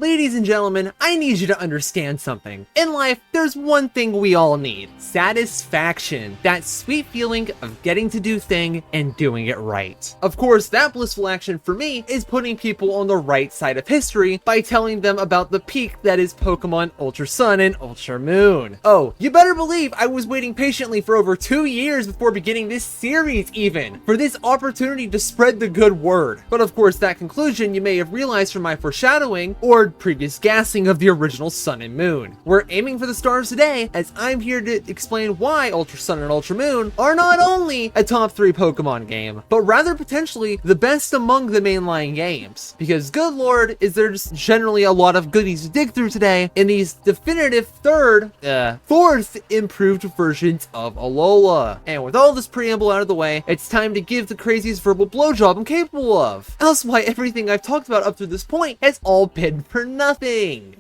Ladies and gentlemen, I need you to understand something. In life, there's one thing we all need: satisfaction. That sweet feeling of getting to do thing and doing it right. Of course, that blissful action for me is putting people on the right side of history by telling them about the peak that is Pokemon Ultra Sun and Ultra Moon. Oh, you better believe I was waiting patiently for over 2 years before beginning this series even, for this opportunity to spread the good word. But of course, that conclusion you may have realized from my foreshadowing or previous gassing of the original Sun and Moon. We're aiming for the stars today, as I'm here to explain why Ultra Sun and Ultra Moon are not only a top 3 Pokemon game, but rather potentially the best among the mainline games. Because good lord, is there just generally a lot of goodies to dig through today in these definitive fourth improved versions of Alola. And with all this preamble out of the way, it's time to give the craziest verbal blowjob I'm capable of. Else why everything I've talked about up to this point has all been for nothing.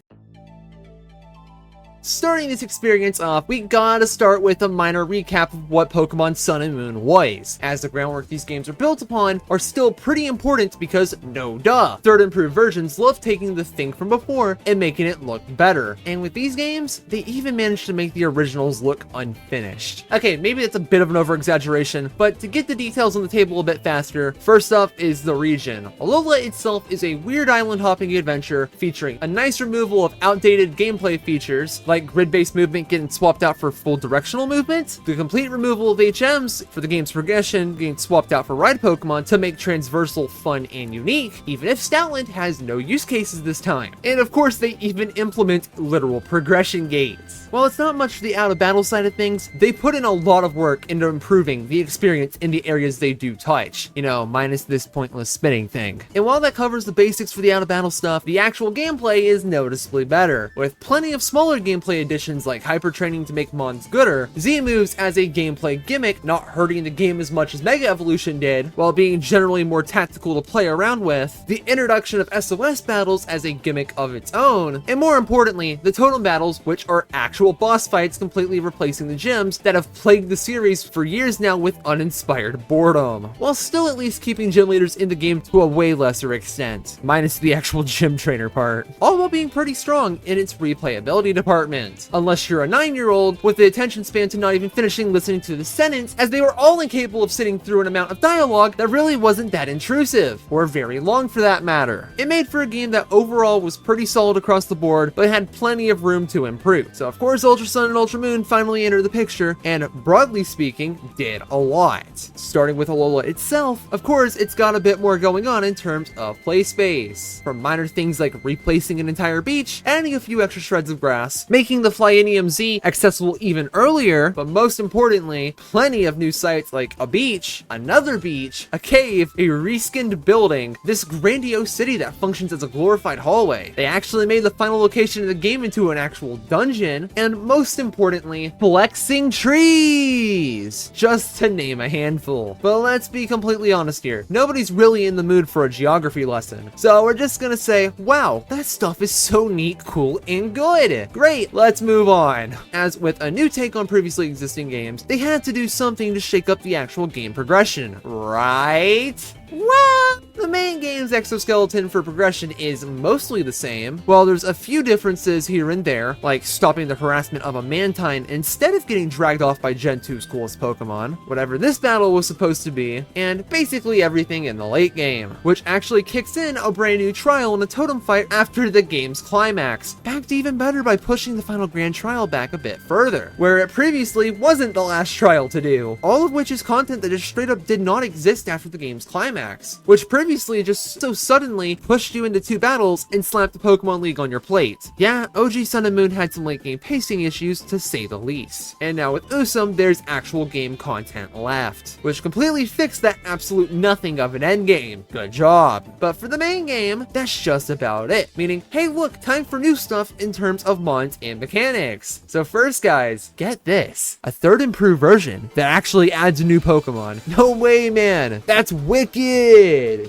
Starting this experience off, we gotta start with a minor recap of what Pokemon Sun and Moon was, as the groundwork these games are built upon are still pretty important because, no duh, third improved versions love taking the thing from before and making it look better. And with these games, they even managed to make the originals look unfinished. Okay, maybe that's a bit of an over-exaggeration, but to get the details on the table a bit faster, first up is the region. Alola itself is a weird island hopping adventure featuring a nice removal of outdated gameplay features, like grid-based movement getting swapped out for full directional movement, the complete removal of HMs for the game's progression getting swapped out for ride Pokemon to make transversal fun and unique, even if Stoutland has no use cases this time. And of course, they even implement literal progression gates. While it's not much for the out-of-battle side of things, they put in a lot of work into improving the experience in the areas they do touch, you know, minus this pointless spinning thing. And while that covers the basics for the out-of-battle stuff, the actual gameplay is noticeably better, with plenty of smaller gameplay additions like hyper training to make Mons gooder, Z moves as a gameplay gimmick not hurting the game as much as Mega Evolution did, while being generally more tactical to play around with, the introduction of SOS battles as a gimmick of its own, and more importantly, the totem battles, which are actual boss fights completely replacing the gyms that have plagued the series for years now with uninspired boredom, while still at least keeping gym leaders in the game to a way lesser extent, minus the actual gym trainer part, all while being pretty strong in its replayability department. Unless you're a 9-year-old with the attention span to not even finishing listening to the sentence, as they were all incapable of sitting through an amount of dialogue that really wasn't that intrusive, or very long for that matter. It made for a game that overall was pretty solid across the board, but had plenty of room to improve. So of course Ultra Sun and Ultra Moon finally entered the picture, and broadly speaking, did a lot. Starting with Alola itself, of course it's got a bit more going on in terms of play space. From minor things like replacing an entire beach, adding a few extra shreds of grass, making the Flyinium Z accessible even earlier, but most importantly, plenty of new sites like a beach, another beach, a cave, a reskinned building, this grandiose city that functions as a glorified hallway. They actually made the final location of the game into an actual dungeon, and most importantly, flexing trees, just to name a handful. But let's be completely honest here, nobody's really in the mood for a geography lesson, so we're just gonna say, wow, that stuff is so neat, cool, and good. Great, let's move on. As with a new take on previously existing games, they had to do something to shake up the actual game progression, right? Well, the main game's exoskeleton for progression is mostly the same, while there's a few differences here and there, like stopping the harassment of a Mantine instead of getting dragged off by Gen 2's coolest Pokemon, whatever this battle was supposed to be, and basically everything in the late game, which actually kicks in a brand new trial in a totem fight after the game's climax, backed even better by pushing the final grand trial back a bit further, where it previously wasn't the last trial to do, all of which is content that just straight up did not exist after the game's climax, which previously just so suddenly pushed you into 2 battles and slapped the Pokemon League on your plate. Yeah, OG Sun and Moon had some late game pacing issues to say the least. And now with USUM, there's actual game content left, which completely fixed that absolute nothing of an endgame. Good job. But for the main game, that's just about it. Meaning, hey look, time for new stuff in terms of mods and mechanics. So first guys, get this. A third improved version that actually adds a new Pokemon. No way, man. That's wicked.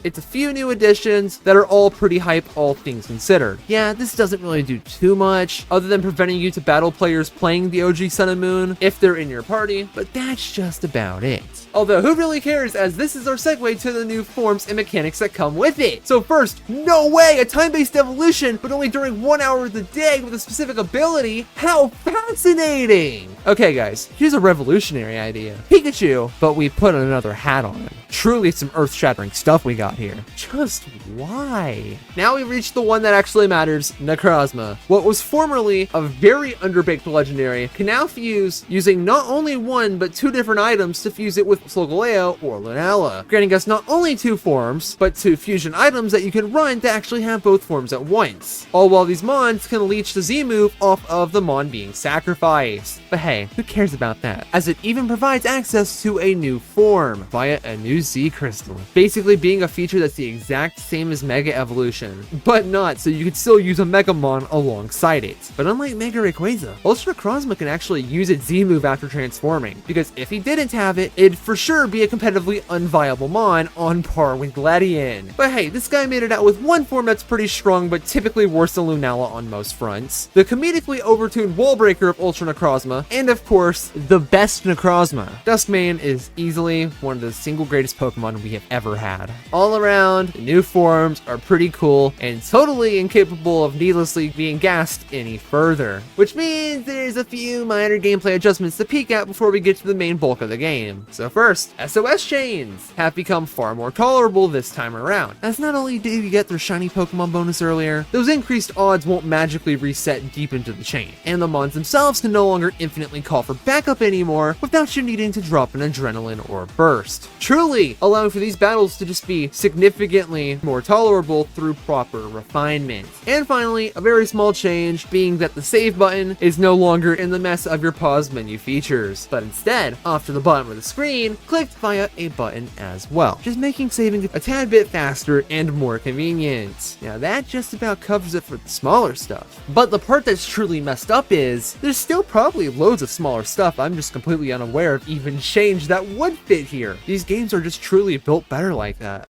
It with a few new additions that are all pretty hype, all things considered. Yeah, this doesn't really do too much, other than preventing you to battle players playing the OG Sun and Moon if they're in your party, but that's just about it. Although, who really cares, as this is our segue to the new forms and mechanics that come with it. So first, no way, a time-based evolution, but only during 1 hour of the day with a specific ability? How fascinating! Okay guys, here's a revolutionary idea. Pikachu, but we put another hat on him. Truly some earth-shattering stuff we got here. Just why? Now we reach the one that actually matters, Necrozma. What was formerly a very underbaked legendary can now fuse using not only one but two different items to fuse it with Solgaleo or Lunala, granting us not only two forms, but two fusion items that you can run to actually have both forms at once. All while these mons can leech the Z move off of the mon being sacrificed. But hey, who cares about that? As it even provides access to a new form via a new Z crystal, basically being a feature that's the exact same as Mega Evolution, but not, so you could still use a Megamon alongside it. But unlike Mega Rayquaza, Ultra Necrozma can actually use its Z move after transforming, because if he didn't have it, it'd for sure be a competitively unviable mon on par with Gladion. But hey, this guy made it out with one form that's pretty strong, but typically worse than Lunala on most fronts, the comedically overtuned wall breaker of Ultra Necrozma, and of course, the best Necrozma. Duskmane is easily one of the single greatest Pokemon we have ever had. All around, the new forms are pretty cool and totally incapable of needlessly being gassed any further, which means there's a few minor gameplay adjustments to peek at before we get to the main bulk of the game. So first, SOS chains have become far more tolerable this time around, as not only did you get their shiny Pokemon bonus earlier, those increased odds won't magically reset deep into the chain, and the mons themselves can no longer infinitely call for backup anymore without you needing to drop an adrenaline or burst, truly allowing for these battles to just be significantly more tolerable through proper refinement. And finally, a very small change being that the save button is no longer in the mess of your pause menu features, but instead, off to the bottom of the screen, clicked via a button as well, just making saving a tad bit faster and more convenient. Now that just about covers it for the smaller stuff. But the part that's truly messed up is, there's still probably loads of smaller stuff I'm just completely unaware of even change that would fit here. These games are just truly built better like that.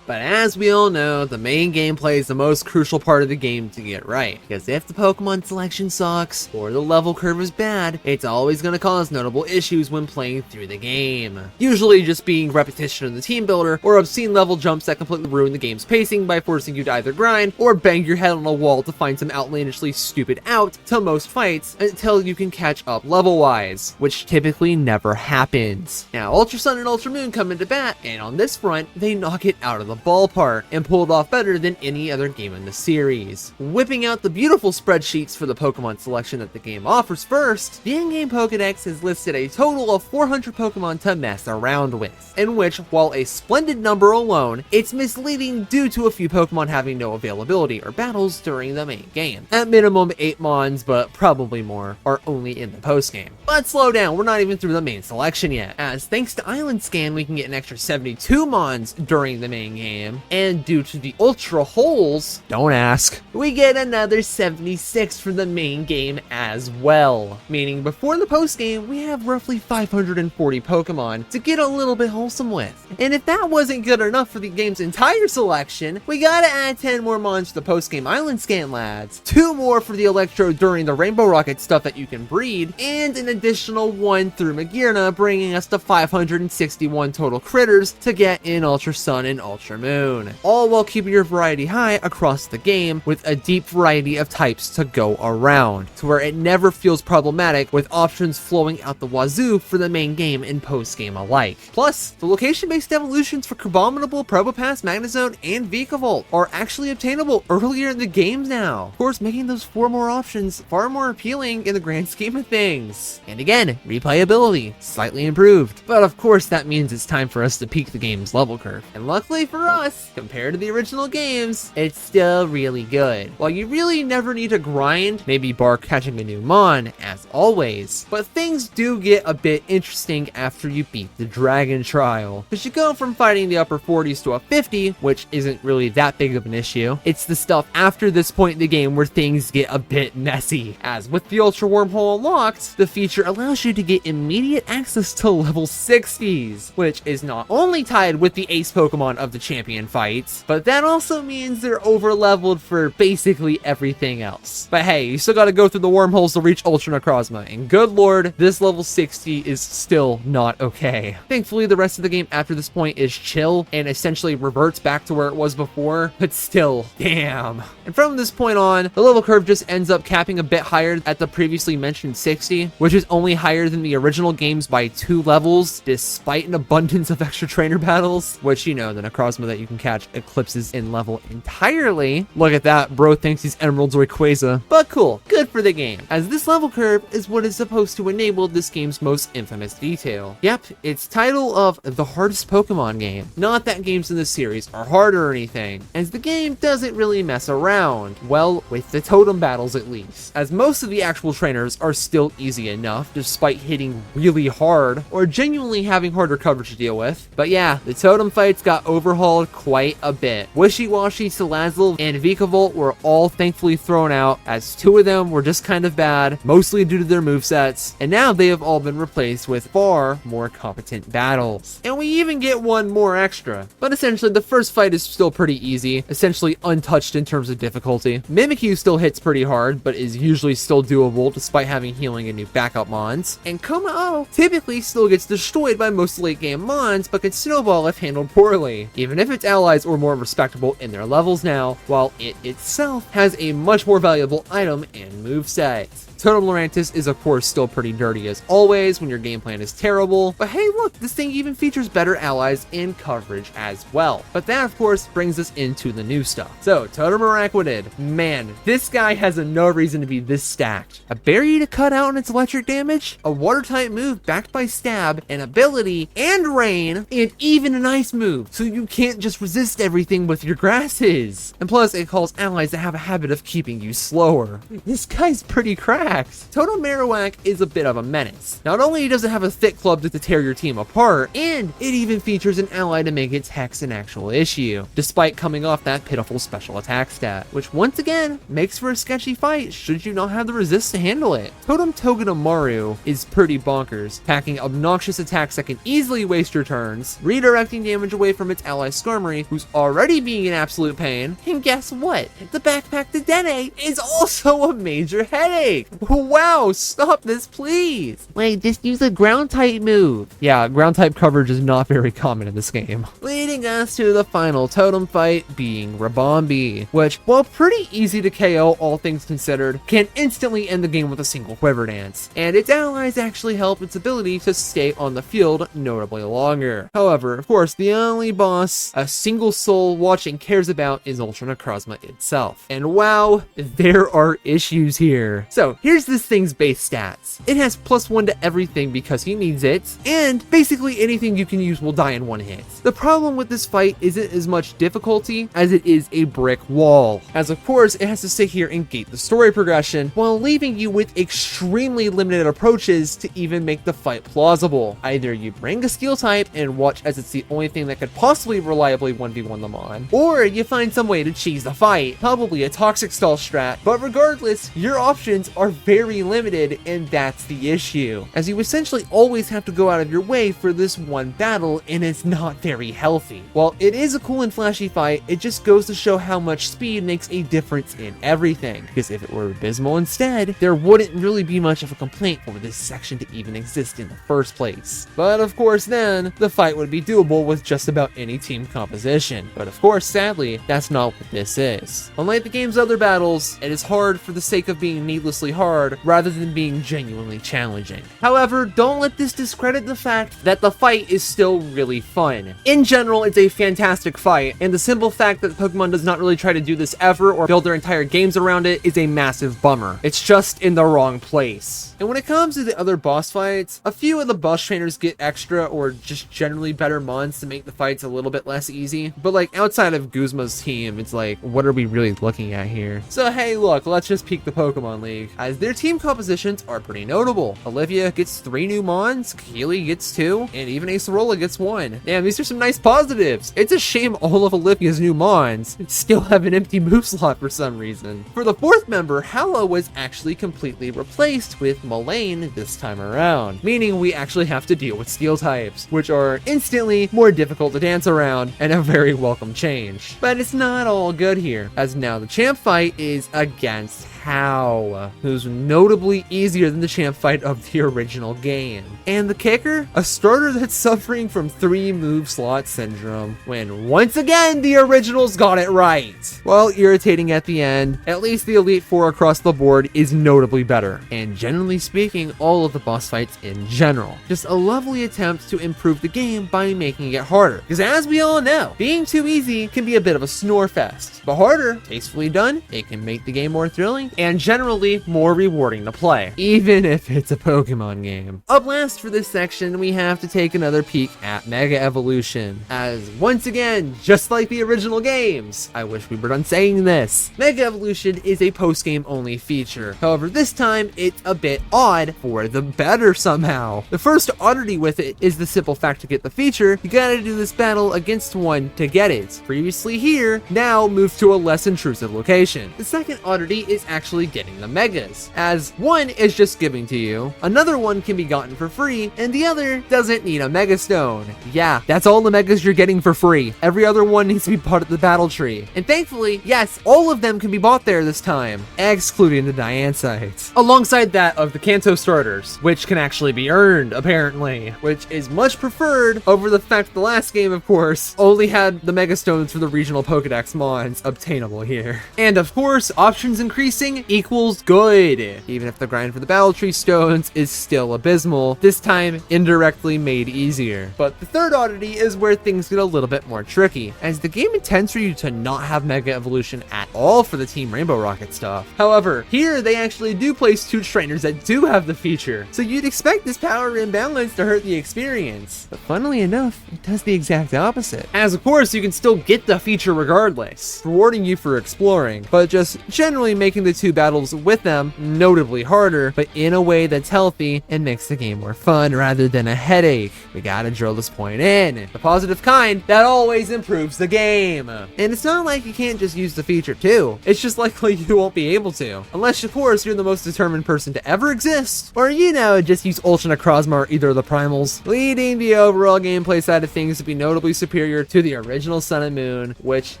But as we all know, the main gameplay is the most crucial part of the game to get right, because if the Pokemon selection sucks, or the level curve is bad, it's always going to cause notable issues when playing through the game. Usually just being repetition in the team builder, or obscene level jumps that completely ruin the game's pacing by forcing you to either grind, or bang your head on a wall to find some outlandishly stupid out to most fights until you can catch up level-wise, which typically never happens. Now, Ultra Sun and Ultra Moon come into bat, and on this front, they knock it out of the ballpark and pulled off better than any other game in the series. Whipping out the beautiful spreadsheets for the Pokemon selection that the game offers first, the in-game Pokedex has listed a total of 400 Pokemon to mess around with, in which, while a splendid number alone, it's misleading due to a few Pokemon having no availability or battles during the main game. At minimum 8 mons, but probably more, are only in the post-game. But slow down, we're not even through the main selection yet, as thanks to Island Scan we can get an extra 72 mons during the main game, and due to the Ultra Holes, don't ask, we get another 76 from the main game as well. Meaning before the post game, we have roughly 540 Pokemon to get a little bit wholesome with. And if that wasn't good enough for the game's entire selection, we gotta add 10 more mons to the post game Island Scan lads, 2 more for the Electro during the Rainbow Rocket stuff that you can breed, and an additional 1 through Magearna, bringing us to 561 total critters to get in Ultra Sun and Ultra Moon. All while keeping your variety high across the game with a deep variety of types to go around, to where it never feels problematic with options flowing out the wazoo for the main game and post-game alike. Plus, the location-based evolutions for Crabominable, Probopass, Magnezone, and Vikavolt are actually obtainable earlier in the game now, of course making those 4 more options far more appealing in the grand scheme of things. And again, replayability, slightly improved. But of course that means it's time for us to peak the game's level curve. And luckily for for us, compared to the original games, it's still really good. While you really never need to grind, maybe bar catching a new mon, as always, but things do get a bit interesting after you beat the Dragon Trial, because you go from fighting the upper 40s to a 50, which isn't really that big of an issue. It's the stuff after this point in the game where things get a bit messy, as with the Ultra Wormhole unlocked, the feature allows you to get immediate access to level 60s, which is not only tied with the ace Pokemon of the champion fights, but that also means they're over leveled for basically everything else. But hey, you still gotta go through the wormholes to reach Ultra Necrozma, and good lord, this level 60 is still not okay. Thankfully, the rest of the game after this point is chill and essentially reverts back to where it was before, but still, damn. And from this point on, the level curve just ends up capping a bit higher at the previously mentioned 60, which is only higher than the original games by 2 levels, despite an abundance of extra trainer battles, which, you know, the Necrozma that you can catch eclipses in level entirely. Look at that, bro thinks he's Emerald's Rayquaza. But cool, good for the game, as this level curve is what is supposed to enable this game's most infamous detail. Yep, it's title of the hardest Pokemon game. Not that games in this series are hard or anything, as the game doesn't really mess around. Well, with the totem battles at least, as most of the actual trainers are still easy enough despite hitting really hard or genuinely having harder coverage to deal with. But yeah, the totem fights got overhauled quite a bit. Wishy-Washy, Salazzle, and Vikavolt were all thankfully thrown out, as 2 of them were just kind of bad, mostly due to their movesets, and now they have all been replaced with far more competent battles. And we even get one more extra. But essentially, the first fight is still pretty easy, essentially untouched in terms of difficulty. Mimikyu still hits pretty hard, but is usually still doable despite having healing and new backup mons. And Komao typically still gets destroyed by most late game mons, but can snowball if handled poorly, even if its allies are more respectable in their levels now, while it itself has a much more valuable item and moveset. Totem Lurantis is of course still pretty dirty as always when your game plan is terrible, but hey look, this thing even features better allies and coverage as well. But that of course brings us into the new stuff. So Totem Araquanid, man, this guy has no reason to be this stacked. A berry to cut out on its electric damage, a water type move backed by stab, an ability, and rain, and even an ice move, so you can't just resist everything with your grasses. And plus it calls allies that have a habit of keeping you slower. This guy's pretty cracked. Totem Marowak is a bit of a menace. Not only does it have a thick club to tear your team apart, and it even features an ally to make its Hex an actual issue, despite coming off that pitiful special attack stat, which once again makes for a sketchy fight should you not have the resist to handle it. Totem Togedemaru is pretty bonkers, packing obnoxious attacks that can easily waste your turns, redirecting damage away from its ally Skarmory, who's already being an absolute pain, and guess what? The backpack to Dene is also a major headache! Wow, stop this please! Wait, just use a ground type move. Yeah, ground type coverage is not very common in this game. Leading us to the final totem fight being Rabombi, which, while pretty easy to KO all things considered, can instantly end the game with a single quiver dance, and its allies actually help its ability to stay on the field notably longer. However, of course, the only boss a single soul watching cares about is Ultra Necrozma itself. And wow, there are issues here. So here's this thing's base stats. It has +1 to everything because he needs it, and basically anything you can use will die in one hit. The problem with this fight isn't as much difficulty as it is a brick wall, as of course it has to sit here and gate the story progression while leaving you with extremely limited approaches to even make the fight plausible. Either you bring a skill type and watch as it's the only thing that could possibly reliably 1v1 them on, or you find some way to cheese the fight, probably a toxic stall strat, but regardless, your options are very limited, and that's the issue, as you essentially always have to go out of your way for this one battle, and it's not very healthy. While it is a cool and flashy fight, it just goes to show how much speed makes a difference in everything, because if it were abysmal instead, there wouldn't really be much of a complaint for this section to even exist in the first place. But of course then, the fight would be doable with just about any team composition. But of course, sadly, that's not what this is. Unlike the game's other battles, it is hard for the sake of being needlessly hard hard rather than being genuinely challenging. However, don't let this discredit the fact that the fight is still really fun. In general, it's a fantastic fight, and the simple fact that Pokemon does not really try to do this ever or build their entire games around it is a massive bummer. It's just in the wrong place. And when it comes to the other boss fights, a few of the boss trainers get extra or just generally better mons to make the fights a little bit less easy, but like outside of Guzma's team, it's like, what are we really looking at here? So hey, look, let's just peek the Pokemon League, as their team compositions are pretty notable. Olivia gets 3 new mons, Keely gets 2, and even Acerola gets 1. Damn, these are some nice positives. It's a shame all of Olivia's new mons still have an empty move slot for some reason. For the 4th member, Hallow was actually completely replaced with Mullane this time around, meaning we actually have to deal with steel types, which are instantly more difficult to dance around and a very welcome change. But it's not all good here, as now the champ fight is against How, who's notably easier than the champ fight of the original game. And the kicker? A starter that's suffering from 3 move slot syndrome, when once again the originals got it right. While irritating at the end, at least the Elite Four across the board is notably better, and generally speaking, all of the boss fights in general. Just a lovely attempt to improve the game by making it harder, because as we all know, being too easy can be a bit of a snore fest, but harder, tastefully done, it can make the game more thrilling and generally more rewarding to play, even if it's a Pokemon game. Up last for this section, we have to take another peek at Mega Evolution, as once again, just like the original games, I wish we were done saying this, Mega Evolution is a post-game only feature. However, this time it's a bit odd for the better somehow. The first oddity with it is the simple fact to get the feature, you gotta do this battle against one to get it. Previously here, now move to a less intrusive location. The second oddity is actually getting the Megas, as one is just giving to you, another one can be gotten for free, and the other doesn't need a Mega Stone. Yeah, that's all the Megas you're getting for free. Every other one needs to be bought at the battle tree. And thankfully, yes, all of them can be bought there this time, excluding the Diansites. Alongside that of the Kanto starters, which can actually be earned, apparently, which is much preferred over the fact the last game, of course, only had the Mega Stones for the regional Pokedex mons obtainable here. And of course, options increasing equals good, even if the grind for the battle tree stones is still abysmal, this time indirectly made easier. But the third oddity is where things get a little bit more tricky, as the game intends for you to not have Mega Evolution at all for the Team Rainbow Rocket stuff. However, here they actually do place 2 trainers that do have the feature, so you'd expect this power imbalance to hurt the experience. But funnily enough, it does the exact opposite. As of course, you can still get the feature regardless, rewarding you for exploring, but just generally making the 2 battles with them notably harder, but in a way that's healthy and makes the game more fun rather than a headache. We gotta drill this point in, the positive kind that always improves the game. And it's not like you can't just use the feature too, it's just likely you won't be able to, unless of course you're the most determined person to ever exist, or you know, just use Ultra Necrozma or either of the primals, leading the overall gameplay side of things to be notably superior to the original Sun and Moon, which,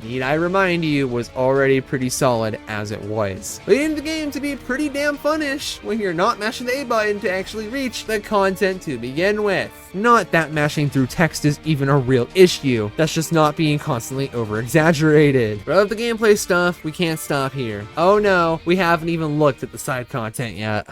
need I remind you, was already pretty solid as it was, leading the game to be pretty damn funish when you're not mashing the A button to actually reach the content to begin with. Not that mashing through text is even a real issue, that's just not being constantly over-exaggerated. But of the gameplay stuff, we can't stop here. Oh no, we haven't even looked at the side content yet.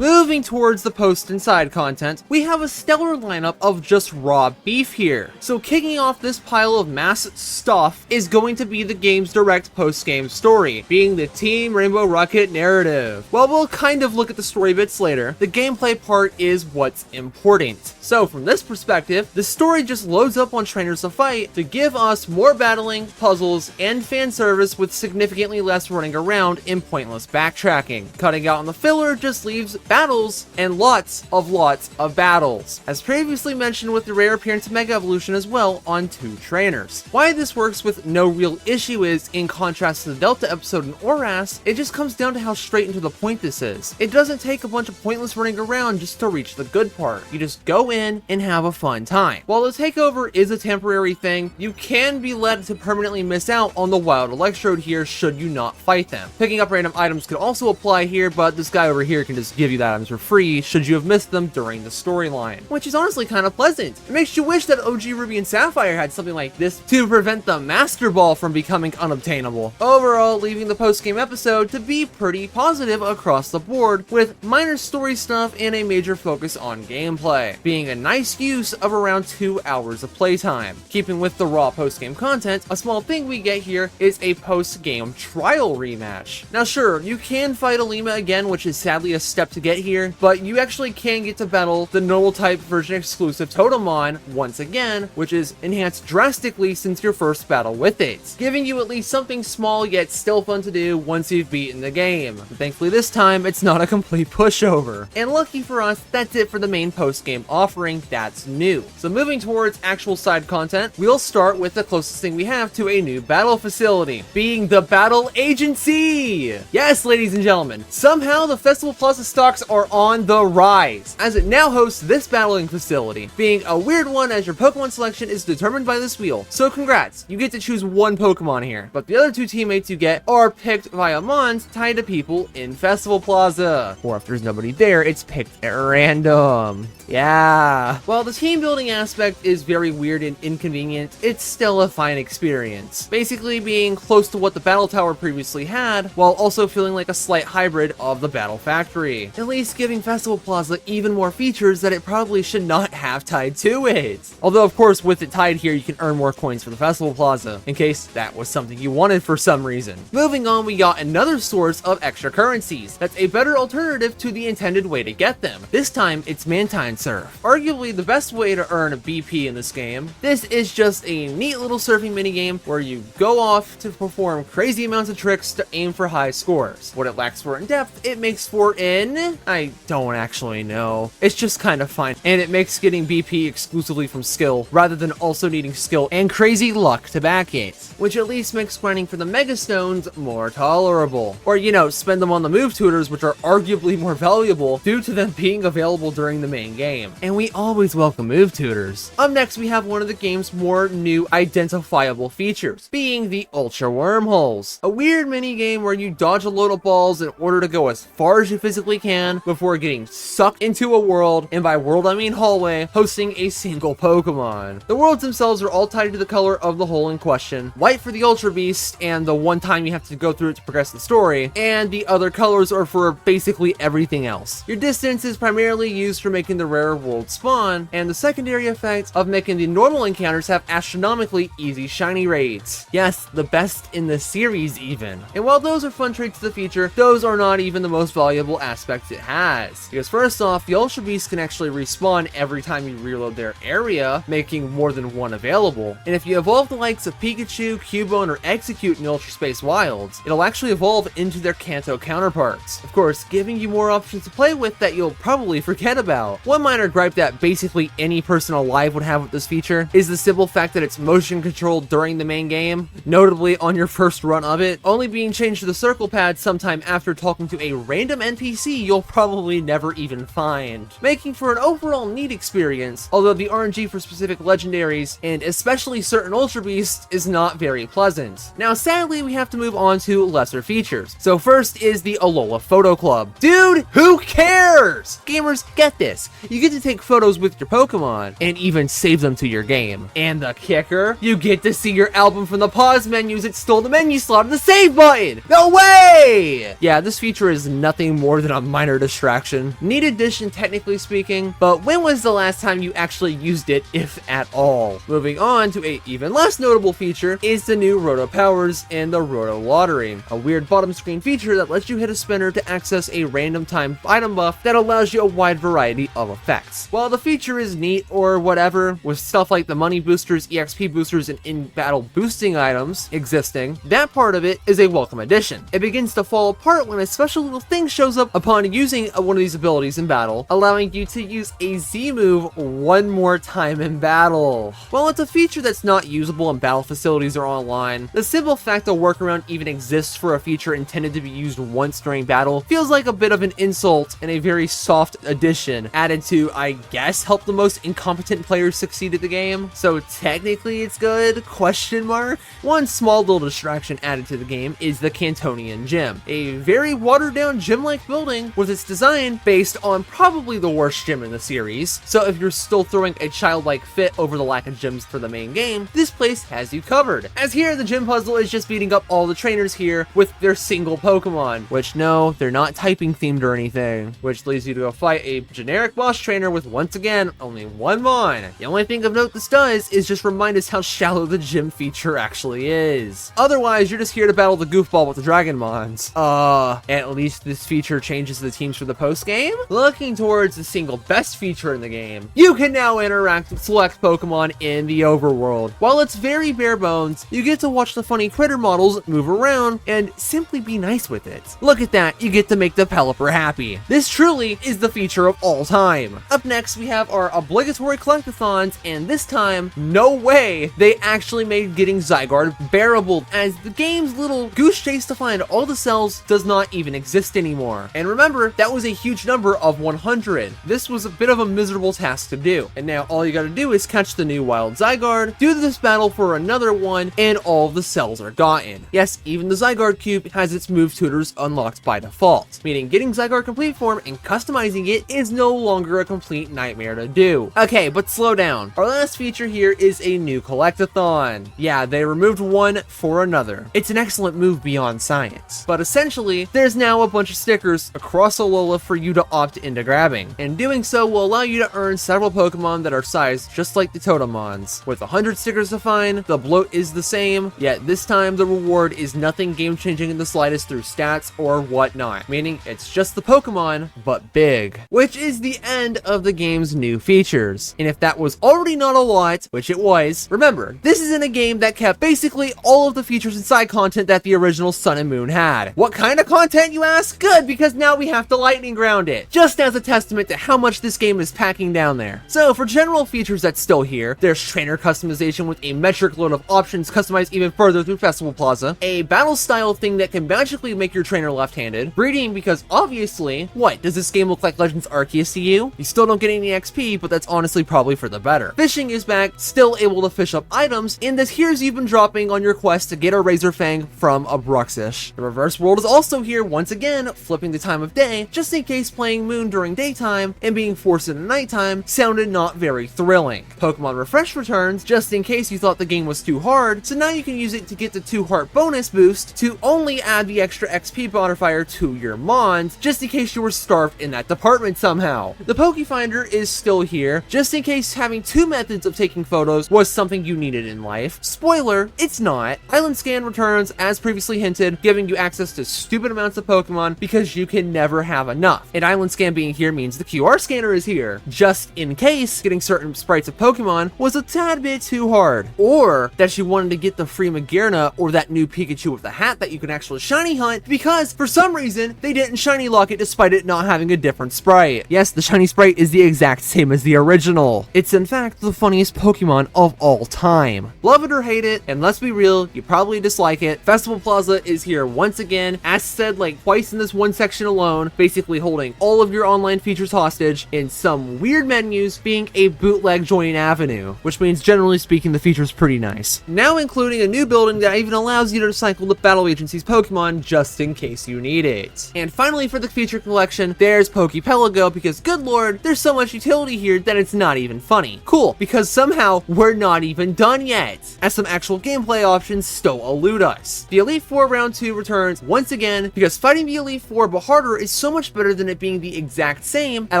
Moving towards the post and side content, we have a stellar lineup of just raw beef here. So kicking off this pile of mass stuff is going to be the game's direct post-game story, being the Team Rainbow Rocket narrative. While we'll kind of look at the story bits later, the gameplay part is what's important. So from this perspective, the story just loads up on trainers to fight to give us more battling, puzzles, and fan service with significantly less running around and pointless backtracking. Cutting out on the filler just leaves battles and lots of battles, as previously mentioned with the rare appearance of Mega Evolution as well on 2 trainers. Why this works with no real issue is, in contrast to the Delta episode in Oras, it just comes down to how straight and to the point this is. It doesn't take a bunch of pointless running around just to reach the good part. You just go in and have a fun time. While the takeover is a temporary thing, you can be led to permanently miss out on the Wild Electrode here should you not fight them. Picking up random items could also apply here, but this guy over here can just give you the items for free should you have missed them during the storyline, which is honestly kind of pleasant. It makes you wish that OG Ruby and Sapphire had something like this to prevent the Master Ball from becoming unobtainable. Overall, leaving the post-game episode to be pretty positive across the board, with minor story stuff and a major focus on gameplay, being a nice use of around 2 hours of playtime. Keeping with the raw post-game content, a small thing we get here is a post-game trial rematch. Now sure, you can fight Alima again, which is sadly a step to get here, but you actually can get to battle the normal type version exclusive Totemon once again, which is enhanced drastically since your first battle with it, giving you at least something small yet still fun to do once you've beaten the game. Thankfully this time, it's not a complete pushover. And lucky for us, that's it for the main post-game offering that's new. So moving towards actual side content, we'll start with the closest thing we have to a new battle facility, being the Battle Agency! Yes, ladies and gentlemen, somehow the Festival Plaza stocks are on the rise, as it now hosts this battling facility, being a weird one as your Pokemon selection is determined by this wheel. So congrats, you get to choose one Pokemon here, but the other two teammates you get are picked via mons tied to people in Festival Plaza. Or if there's nobody there, it's picked at random. Yeah. While the team building aspect is very weird and inconvenient, it's still a fine experience. Basically being close to what the Battle Tower previously had, while also feeling like a slight hybrid of the Battle Factory. At least giving Festival Plaza even more features that it probably should not have tied to it. Although of course with it tied here you can earn more coins for the Festival Plaza, in case that was something you wanted for some reason. Moving on, we got another source of extra currencies that's a better alternative to the intended way to get them. This time it's Mantine Surf, arguably the best way to earn a BP in this game. This is just a neat little surfing minigame where you go off to perform crazy amounts of tricks to aim for high scores. What it lacks for in depth, it makes for in... I don't actually know. It's just kind of fine, and it makes getting BP exclusively from skill, rather than also needing skill and crazy luck to back it, which at least makes grinding for the Mega Stones more tolerable. Or, you know, spend them on the move tutors, which are arguably more valuable due to them being available during the main game. And we always welcome move tutors. Up next, we have one of the game's more new identifiable features, being the Ultra Wormholes. A weird mini game where you dodge a load of balls in order to go as far as you physically can before getting sucked into a world, and by world I mean hallway, hosting a single Pokemon. The worlds themselves are all tied to the color of the hole in question. White for the Ultra Beast, and the one time you have to go through it to progress the story, and the other colors are for basically everything else. Your distance is primarily used for making the rare world spawn, and the secondary effect of making the normal encounters have astronomically easy shiny rates. Yes, the best in the series even. And while those are fun traits to the feature, those are not even the most valuable aspects it has. Because first off, the Ultra Beast can actually respawn every time you reload their area, making more than one available. And if you evolve the likes of Pikachu, Cubone, or Execute in the Ultra Space Wilds, it'll actually evolve into their Kanto counterparts. Of course, giving you more options to play with that you'll probably forget about. One minor gripe that basically any person alive would have with this feature is the simple fact that it's motion controlled during the main game, notably on your first run of it, only being changed to the circle pad sometime after talking to a random NPC you'll probably never even find, making for an overall neat experience, although the RNG for specific legendaries, and especially certain Ultra Beasts, is not very pleasant. Now sadly, we have to move on to lesser features. So first is the Alola Photo Club. Dude, who cares? Gamers, get this. You get to take photos with your Pokemon, and even save them to your game. And the kicker? You get to see your album from the pause menus that stole the menu slot of the save button! No way! Yeah, this feature is nothing more than a minor distraction. Neat addition technically speaking, but when was the last time you actually used it, if at all? Moving on to a even less notable feature is the new Roto Powers and the Roto Lottery, a weird bottom screen feature that lets you hit a spinner to access a random time item buff that allows you a wide variety of effects. While the feature is neat or whatever, with stuff like the money boosters, EXP boosters, and in-battle boosting items existing, that part of it is a welcome addition. It begins to fall apart when a special little thing shows up upon using one of these abilities in battle, allowing you to use a Z move one more time in battle. While it's a feature that's not usable in battle facilities or online, the simple fact a workaround even exists for a feature intended to be used once during battle feels like a bit of an insult and a very soft addition added to, I guess, help the most incompetent players succeed at the game. So technically it's good? Question mark? One small little distraction added to the game is the Cantonian Gym, a very watered down gym-like building with its design based on probably the worst gym in the series. So if you're still throwing a childlike fit over the lack of gyms for the main game, this place has you covered. As here, the gym puzzle is just beating up all the trainers here with their single Pokemon, which no, they're not typing themed or anything, which leads you to go fight a generic boss trainer with, once again, only one Mon. The only thing of note this does is just remind us how shallow the gym feature actually is. Otherwise, you're just here to battle the goofball with the Dragon Mons. At least this feature changes the teams for the post game. Looking towards the single best feature in the game, you can now interact with select Pokemon in the overworld. While it's very bare bones, you get to watch the funny critter models move around and simply be nice with it. Look at that, you get to make the developer happy. This truly is the feature of all time. Up next, we have our obligatory collectathons, and this time, no way, they actually made getting Zygarde bearable, as the game's little goose chase to find all the cells does not even exist anymore. And remember, that was a huge number of 100. This was a bit of a miserable task to do, and now all you gotta do is catch the new wild Zygarde, do this battle for another one, and all of the cells are gotten. Yes, even the Zygarde cube has its move tutors unlocked by default, meaning getting Zygarde complete form and customizing it is no longer a complete nightmare to do. Okay, but slow down. Our last feature here is a new collectathon. Yeah, they removed one for another. It's an excellent move beyond science. But essentially, there's now a bunch of stickers across Alola for you to opt into grabbing. And doing so will allow you to earn several Pokemon that are sized just like the Totemons. With 100 stickers to find, the bloat is the same, yet this time the reward is nothing game-changing in the slightest through stats or whatnot, meaning it's just the Pokemon, but big. Which is the end of the game's new features. And if that was already not a lot, which it was, remember, this is in a game that kept basically all of the features and side content that the original Sun and Moon had. What kind of content, you ask? Good, because now we have to lightning ground it, just as a testament to how much this game is packing down there. So for general features that's still here, there's trainer customization with a metric load of options customized even further through Festival Plaza, a battle style thing that can magically make your trainer left-handed, breeding because obviously, what, does this game look like Legends Arceus to you? You still don't get any XP, but that's honestly probably for the better. Fishing is back, still able to fish up items, and this here's you've been dropping on your quest to get a Razor Fang from a Bruxish. The reverse world is also here once again, flipping the time of day, just in case playing Moon during daytime and being forced into nighttime sounded not very thrilling. Pokemon Refresh returns, just in case you thought the game was too hard, so now you can use it to get the 2 heart bonus boost to only add the extra XP modifier to your Mons, just in case you were starved in that department somehow. The Pokefinder is still here, just in case having 2 methods of taking photos was something you needed in life. Spoiler, it's not. Island Scan returns, as previously hinted, giving you access to stupid amounts of Pokemon because you can never have enough. And Island Scan being here means the QR scanner is here, just in case getting certain sprites of Pokemon was a tad bit too hard. Or that you wanted to get the free Magearna or that new Pikachu with the hat that you can actually shiny hunt because for some reason they didn't shiny lock it despite it not having a different sprite. Yes, the shiny sprite is the exact same as the original. It's in fact the funniest Pokemon of all time. Love it or hate it, and let's be real, you probably dislike it, Festival Plaza is here once again, as said like twice in this one section alone, basically holding all of your online features hostage in some weird menus being a bootleg joining avenue, which means generally speaking the feature's pretty nice. Now including a new building that even allows you to cycle the battle agency's Pokemon just in case you need it. And finally for the feature collection, there's Pokepelago because good lord, there's so much utility here that it's not even funny. Cool, because somehow we're not even done yet, as some actual gameplay options still elude us. The Elite Four Round 2 returns once again because fighting the Elite Four but harder is so much better than it being the exact same at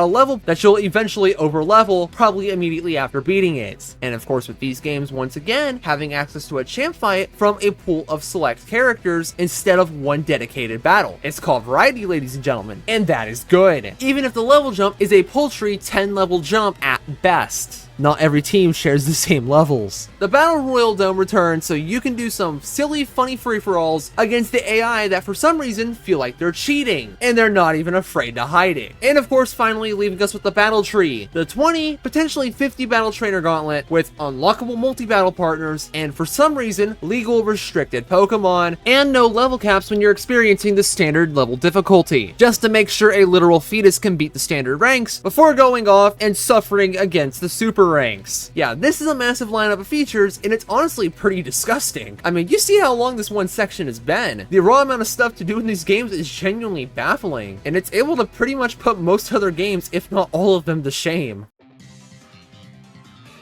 a level that you'll eventually overlevel probably immediately after beating it. And of course with these games once again having access to a champ fight from a pool of select characters instead of one dedicated battle. It's called variety, ladies and gentlemen, and that is good, even if the level jump is a paltry 10 level jump at best. Not every team shares the same levels. The Battle Royal Dome returns so you can do some silly, funny free-for-alls against the AI that for some reason feel like they're cheating, and they're not even afraid to hide it. And of course, finally leaving us with the Battle Tree, the 20, potentially 50 Battle Trainer Gauntlet with unlockable multi-battle partners, and for some reason, legal restricted Pokemon, and no level caps when you're experiencing the standard level difficulty, just to make sure a literal fetus can beat the standard ranks before going off and suffering against the super ranks. Yeah, this is a massive lineup of features, and it's honestly pretty disgusting. I mean, you see how long this one section has been. The raw amount of stuff to do in these games is genuinely baffling, and it's able to pretty much put most other games, if not all of them, to shame.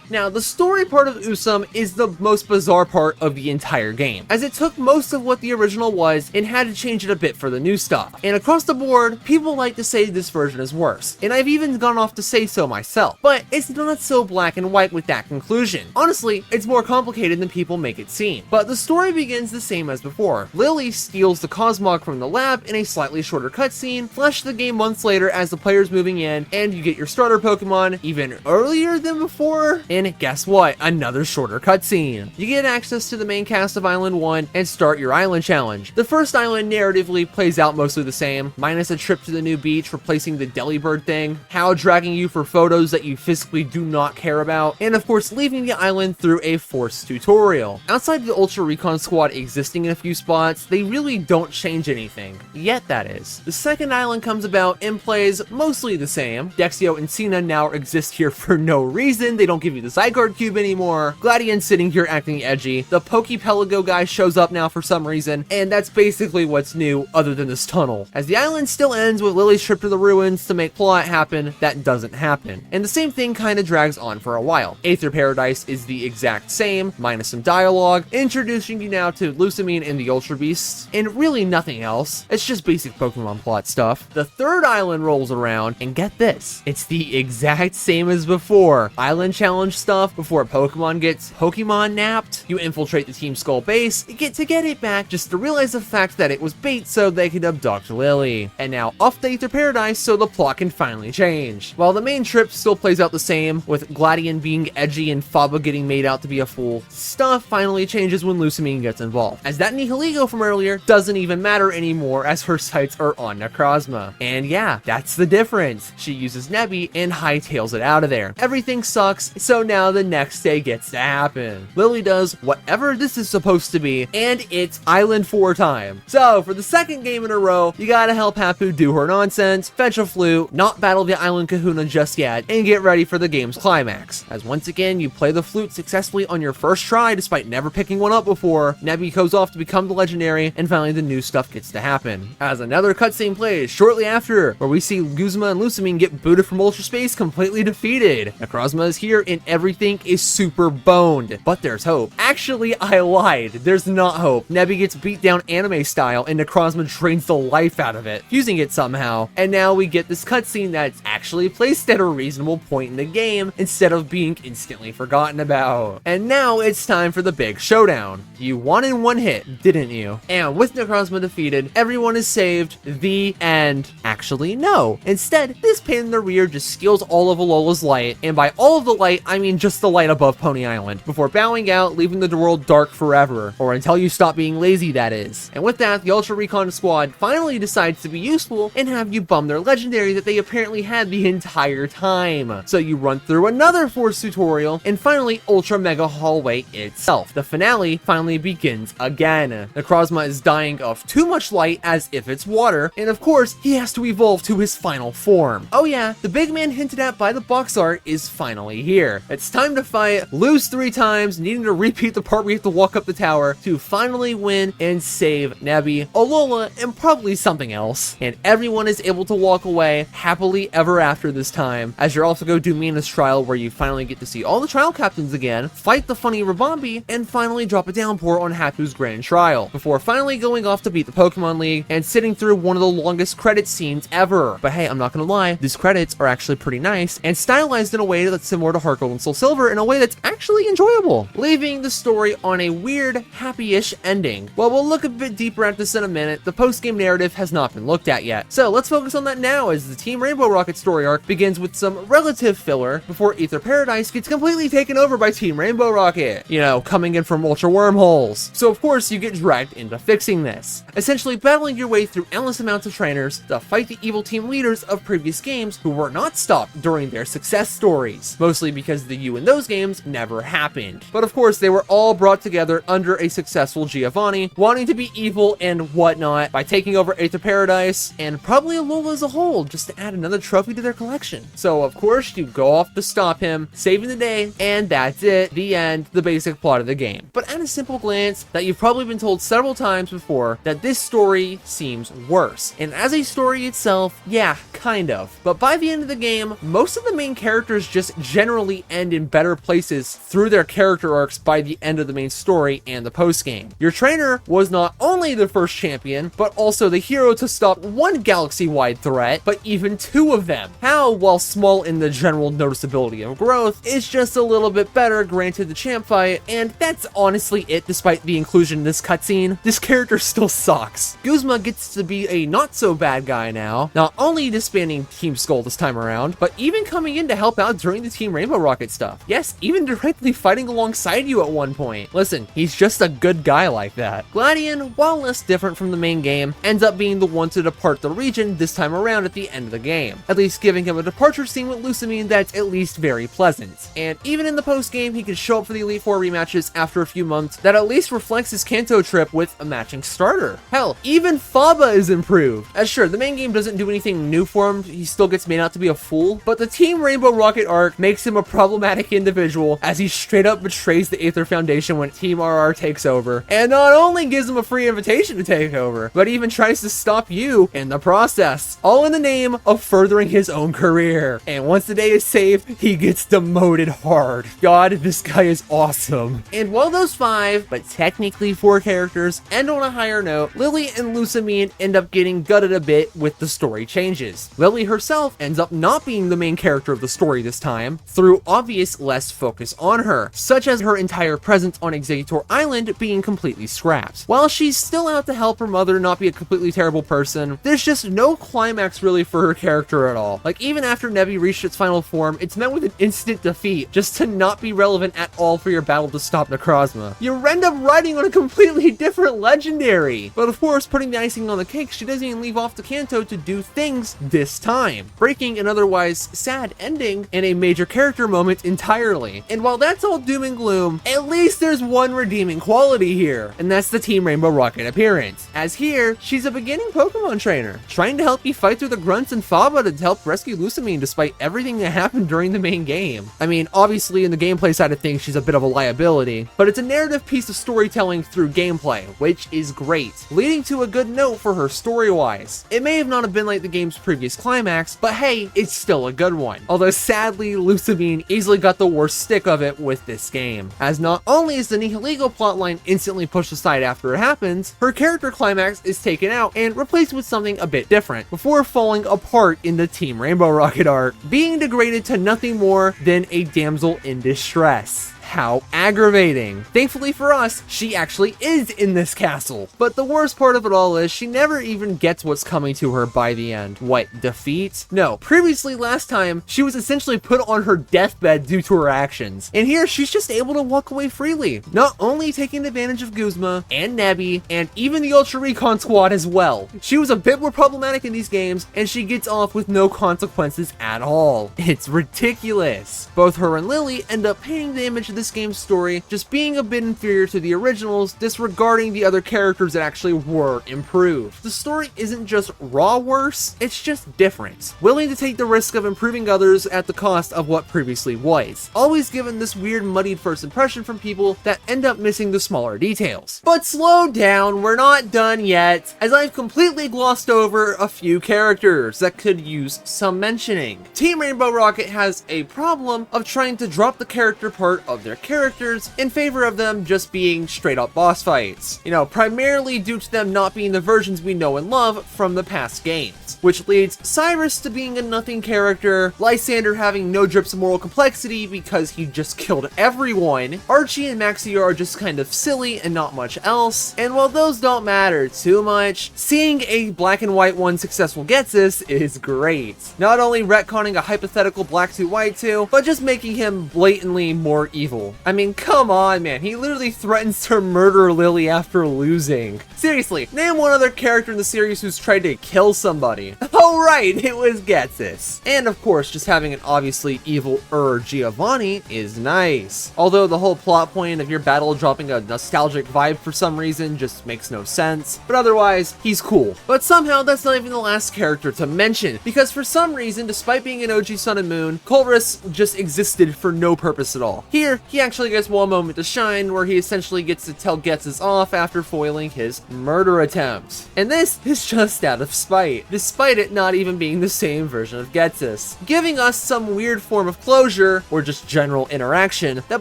Now, the story part of USUM is the most bizarre part of the entire game, as it took most of what the original was and had to change it a bit for the new stuff. And across the board, people like to say this version is worse, and I've even gone off to say so myself. But it's not so black and white with that conclusion. Honestly, it's more complicated than people make it seem. But the story begins the same as before. Lily steals the Cosmog from the lab in a slightly shorter cutscene, flash the game months later as the player's moving in, and you get your starter Pokemon even earlier than before. And guess what? Another shorter cutscene. You get access to the main cast of Island 1 and start your island challenge. The first island narratively plays out mostly the same, minus a trip to the new beach, replacing the Delibird thing, Hal dragging you for photos that you physically do not care about, and of course leaving the island through a forced tutorial. Outside of the Ultra Recon Squad existing in a few spots, they really don't change anything. Yet, that is. The second island comes about and plays mostly the same. Dexio and Cena now exist here for no reason. They don't give you the Zygarde Cube anymore. Gladian's sitting here acting edgy. The Pokepelago guy shows up now for some reason, and that's basically what's new other than this tunnel. As the island still ends with Lily's trip to the ruins to make plot happen, that doesn't happen. And the same thing kinda drags on for a while. Aether Paradise is the exact same, minus some dialogue, introducing you now to Lusamine and the Ultra Beasts, and really nothing else. It's just basic Pokemon plot stuff. The third island rolls around, and get this, it's the exact same as before. Island challenge stuff before Pokemon gets Pokemon napped. You infiltrate the Team Skull base, to get it back just to realize the fact that it was bait so they could abduct Lily. And now off to Aether Paradise so the plot can finally change. While the main trip still plays out the same, with Gladian being edgy and Faba getting made out to be a fool, stuff finally changes when Lusamine gets involved, as that Nihilego from earlier doesn't even matter anymore as her sights are on Necrozma. And yeah, that's the difference. She uses Nebby and hightails it out of there. Everything sucks, so now the next day gets to happen. Lily does whatever this is supposed to be, and it's Island 4 time. So, for the second game in a row, you gotta help Hapu do her nonsense, fetch a flute, not battle the Island Kahuna just yet, and get ready for the game's climax. As once again, you play the flute successfully on your first try despite never picking one up before, Nebby goes off to become the legendary, and finally the new stuff gets to happen. As another cutscene plays shortly after, where we see Guzma and Lusamine get booted from Ultra Space completely defeated. Necrozma is here, and everything is super boned. But there's hope. Actually, I lied. There's not hope. Nebby gets beat down anime style, and Necrozma drains the life out of it, fusing it somehow. And now we get this cutscene that's actually placed at a reasonable point in the game, instead of being instantly forgotten about. And now it's time for the big showdown. You won in one hit, didn't you? And with Necrozma defeated, everyone is saved. The end. Actually, no. Instead, this pain in the rear just steals all of Alola's light, and by all of the light, I mean just the light above Pony Island, before bowing out, leaving the world dark forever. Or until you stop being lazy, that is. And with that, the Ultra Recon Squad finally decides to be useful and have you bum their legendary that they apparently had the entire time. So you run through another Force tutorial, and finally Ultra Mega Hallway itself. The finale finally begins again. Necrozma is dying of too much light as if it's water, and of course, he has to evolve to his final form. Oh yeah, the big man hinted at by the box art is finally here. It's time to fight, lose 3 times, needing to repeat the part where you have to walk up the tower to finally win and save Nebby, Alola, and probably something else. And everyone is able to walk away happily ever after this time, as you also go do Mina's trial where you finally get to see all the trial captains again, fight the funny Rabombi, and finally drop a downpour on Hapu's grand trial, before finally going off to beat the Pokemon League and sitting through one of the longest credit scenes ever. But hey, I'm not gonna lie, these credits are actually pretty nice and stylized in a way that's similar to Heart Gold and Soul Silver in a way that's actually enjoyable, leaving the story on a weird, happy-ish ending. Well, we'll look a bit deeper at this in a minute. The post-game narrative has not been looked at yet, so let's focus on that now as the Team Rainbow Rocket story arc begins with some relative filler before Aether Paradise gets completely taken over by Team Rainbow Rocket, you know, coming in from Ultra Wormholes. So of course you get dragged into fixing this, essentially battling your way through endless amounts of trainers to fight the evil team leaders of previous games who were not stopped during their success stories, mostly because because the U in those games never happened. But of course, they were all brought together under a successful Giovanni, wanting to be evil and whatnot by taking over Eighth of Paradise, and probably Alola as a whole, just to add another trophy to their collection. So of course, you go off to stop him, saving the day, and that's it, the end, the basic plot of the game. But at a simple glance, that you've probably been told several times before, that this story seems worse. And as a story itself, yeah, kind of. But by the end of the game, most of the main characters just generally end in better places through their character arcs by the end of the main story and the post-game. Your trainer was not only the first champion, but also the hero to stop one galaxy-wide threat, but even two of them. How, while small in the general noticeability of growth, is just a little bit better granted the champ fight, and that's honestly it despite the inclusion in this cutscene. This character still sucks. Guzma gets to be a not-so-bad guy now, not only disbanding Team Skull this time around, but even coming in to help out during the Team Rainbow Rocket stuff. Yes, even directly fighting alongside you at one point. Listen, he's just a good guy like that. Gladion, while less different from the main game, ends up being the one to depart the region this time around at the end of the game, at least giving him a departure scene with Lusamine that's at least very pleasant. And even in the post-game, he can show up for the Elite Four rematches after a few months that at least reflects his Kanto trip with a matching starter. Hell, even Faba is improved. As sure, the main game doesn't do anything new for him, he still gets made out to be a fool, but the Team Rainbow Rocket arc makes him a problematic individual as he straight up betrays the Aether Foundation when Team RR takes over, and not only gives him a free invitation to take over, but even tries to stop you in the process, all in the name of furthering his own career. And once the day is saved, he gets demoted hard. God, this guy is awesome. And while those 5, but technically 4 characters end on a higher note, Lily and Lusamine end up getting gutted a bit with the story changes. Lily herself ends up not being the main character of the story this time, through obvious less focus on her, such as her entire presence on Executor Island being completely scrapped. While she's still out to help her mother not be a completely terrible person, there's just no climax really for her character at all. Like, even after Nebi reached its final form, it's met with an instant defeat, just to not be relevant at all for your battle to stop Necrozma. You end up riding on a completely different legendary. But of course, putting the icing on the cake, she doesn't even leave off to Kanto to do things this time, breaking an otherwise sad ending in a major character moment entirely. And while that's all doom and gloom, at least there's one redeeming quality here, and that's the Team Rainbow Rocket appearance. As here, she's a beginning Pokemon trainer, trying to help you fight through the grunts and Faba to help rescue Lusamine despite everything that happened during the main game. I mean, obviously in the gameplay side of things, she's a bit of a liability, but it's a narrative piece of storytelling through gameplay, which is great, leading to a good note for her story-wise. It may have not have been like the game's previous climax, but hey, it's still a good one. Although sadly, Lusamine easily got the worst stick of it with this game, as not only is the Nihilego plotline instantly pushed aside after it happens, her character climax is taken out and replaced with something a bit different, before falling apart in the Team Rainbow Rocket arc, being degraded to nothing more than a damsel in distress. How aggravating. Thankfully for us, she actually is in this castle. But the worst part of it all is she never even gets what's coming to her by the end. What, defeat? No. Previously, last time, she was essentially put on her deathbed due to her actions. And here, she's just able to walk away freely. Not only taking advantage of Guzma, and Nebi, and even the Ultra Recon Squad as well. She was a bit more problematic in these games, and she gets off with no consequences at all. It's ridiculous. Both her and Lily end up painting the image of this game's story just being a bit inferior to the originals, disregarding the other characters that actually were improved. The story isn't just raw worse, it's just different, willing to take the risk of improving others at the cost of what previously was, always given this weird muddied first impression from people that end up missing the smaller details. But slow down, we're not done yet, as I've completely glossed over a few characters that could use some mentioning. Team Rainbow Rocket has a problem of trying to drop the character part of their characters in favor of them just being straight up boss fights. You know, primarily due to them not being the versions we know and love from the past games, which leads Cyrus to being a nothing character, Lysander having no drips of moral complexity because he just killed everyone, Archie and Maxio are just kind of silly and not much else, and while those don't matter too much, seeing a black and white one successful Getsus is great. Not only retconning a hypothetical black 2 white 2, but just making him blatantly more evil. I mean, come on, man. He literally threatens to murder Lily after losing. Seriously, name one other character in the series who's tried to kill somebody. Oh, Oh right, it was Getsus. And of course, just having an obviously evil Giovanni is nice. Although the whole plot point of your battle dropping a nostalgic vibe for some reason just makes no sense. But otherwise, he's cool. But somehow that's not even the last character to mention, because for some reason, despite being an OG Sun and Moon, Colress just existed for no purpose at all. Here, he actually gets one moment to shine where he essentially gets to tell Getsus off after foiling his murder attempt. And this is just out of spite, despite it not even being the same version of Getsus, giving us some weird form of closure, or just general interaction, that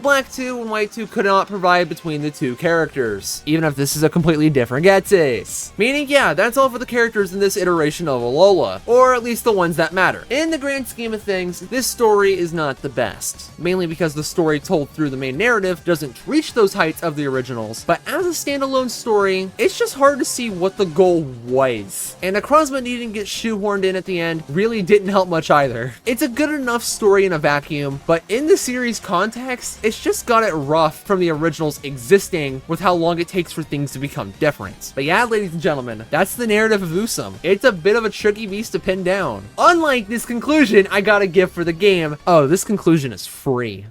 Black 2 and White 2 could not provide between the two characters, even if this is a completely different Getsus. Meaning, yeah, that's all for the characters in this iteration of Alola, or at least the ones that matter. In the grand scheme of things, this story is not the best, mainly because the story told through the main narrative doesn't reach those heights of the originals, but as a standalone story, it's just hard to see what the goal was. And Necrozma needing to get shoehorned in at the end really didn't help much either. It's a good enough story in a vacuum, but in the series context, it's just got it rough from the originals existing with how long it takes for things to become different. But yeah, ladies and gentlemen, that's the narrative of USUM. It's a bit of a tricky beast to pin down. Unlike this conclusion I got a gift for the game. Oh, this conclusion is free.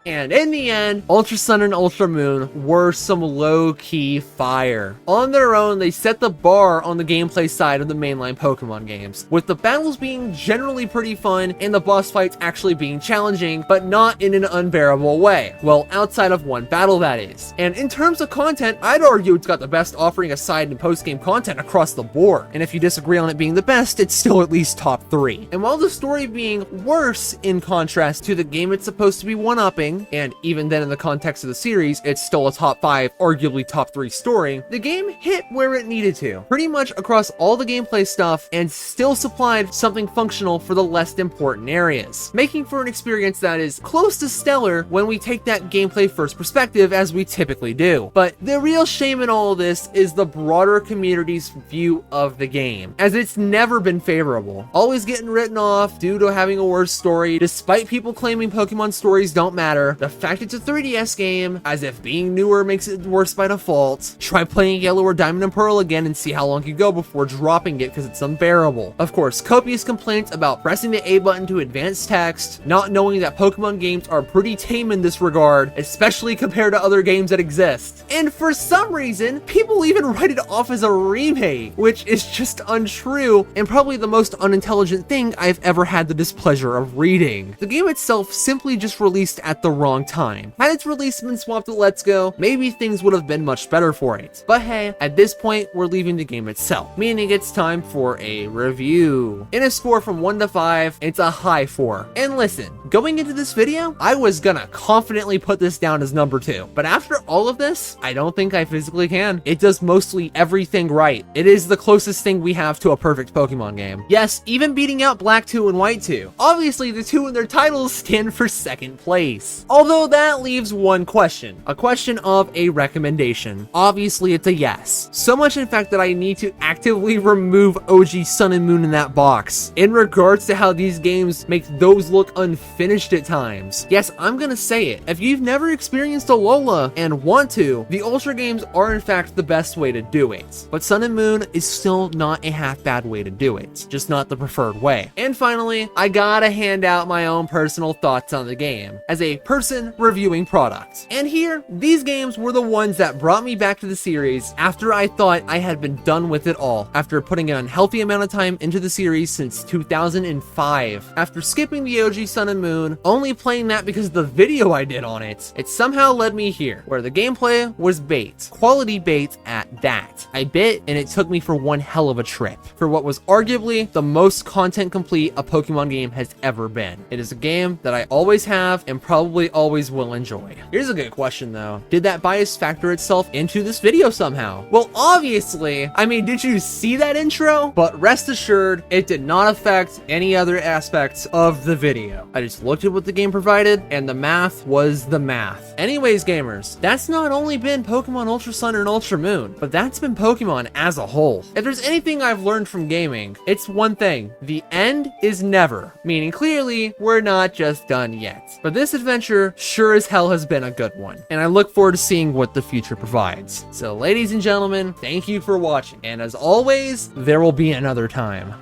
And in the end, Ultra Sun and Ultra Moon were some low-key fire. On their own, they set the bar on the gameplay side of the mainline Pokemon games, with the battles being generally pretty fun and the boss fights actually being challenging, but not in an unbearable way. Well, outside of one battle, that is. And in terms of content, I'd argue it's got the best offering of side and post-game content across the board. And if you disagree on it being the best, it's still at least top 3. And while the story being worse in contrast to the game it's supposed to be one-upping, and even then in the context of the series, it's still a top 5, arguably top 3 story, the game hit where it needed to, pretty much across all the gameplay stuff, and still supplied something functional for the less important areas, making for an experience that is close to stellar when we take that gameplay first perspective as we typically do. But the real shame in all of this is the broader community's view of the game, as it's never been favorable, always getting written off due to having a worse story, despite people claiming Pokemon stories don't matter. The fact it's a 3DS game, as if being newer makes it worse by default. Try playing Yellow or Diamond and Pearl again and see how long you go before dropping it because it's unbearable. Of course, copious complaints about pressing the A button to advance text, not knowing that Pokemon games are pretty tame in this regard, especially compared to other games that exist. And for some reason, people even write it off as a remake, which is just untrue and probably the most unintelligent thing I've ever had the displeasure of reading. The game itself simply just released at the wrong time. Had its release been swapped to Let's Go, maybe things would have been much better for it. But hey, at this point, we're leaving the game itself, meaning it's time for a review. In a score from 1 to 5, it's a high 4. And listen, going into this video, I was gonna confidently put this down as number 2. But after all of this, I don't think I physically can. It does mostly everything right. It is the closest thing we have to a perfect Pokemon game. Yes, even beating out Black 2 and White 2. Obviously, the 2 in their titles stand for second place. Although that leaves one question. A question of a recommendation. Obviously, it's a yes. So much in fact that I need to actively remove OG Sun and Moon in that box. In regards to how these games make those look unfinished at times. Yes, I'm gonna say it. If you've never experienced Alola and want to, the Ultra games are in fact the best way to do it. But Sun and Moon is still not a half bad way to do it. Just not the preferred way. And finally, I gotta hand out my own personal thoughts on the game. As a person reviewing products. And here, these games were the ones that brought me back to the series after I thought I had been done with it all, after putting an unhealthy amount of time into the series since 2005. After skipping the OG Sun and Moon, only playing that because of the video I did on it, it somehow led me here, where the gameplay was bait. Quality bait at that. I bit, and it took me for one hell of a trip, for what was arguably the most content complete a Pokemon game has ever been. It is a game that I always have, and probably always will enjoy. Here's a good question though. Did that bias factor itself into this video somehow? Well, obviously. I mean, did you see that intro? But rest assured, it did not affect any other aspects of the video. I just looked at what the game provided, and the math was the math. Anyways, gamers, that's not only been Pokemon Ultra Sun and Ultra Moon, but that's been Pokemon as a whole. If there's anything I've learned from gaming, it's one thing. The end is never. Meaning clearly, we're not just done yet. But this adventure future sure as hell has been a good one, and I look forward to seeing what the future provides. So ladies and gentlemen, thank you for watching, and as always, there will be another time.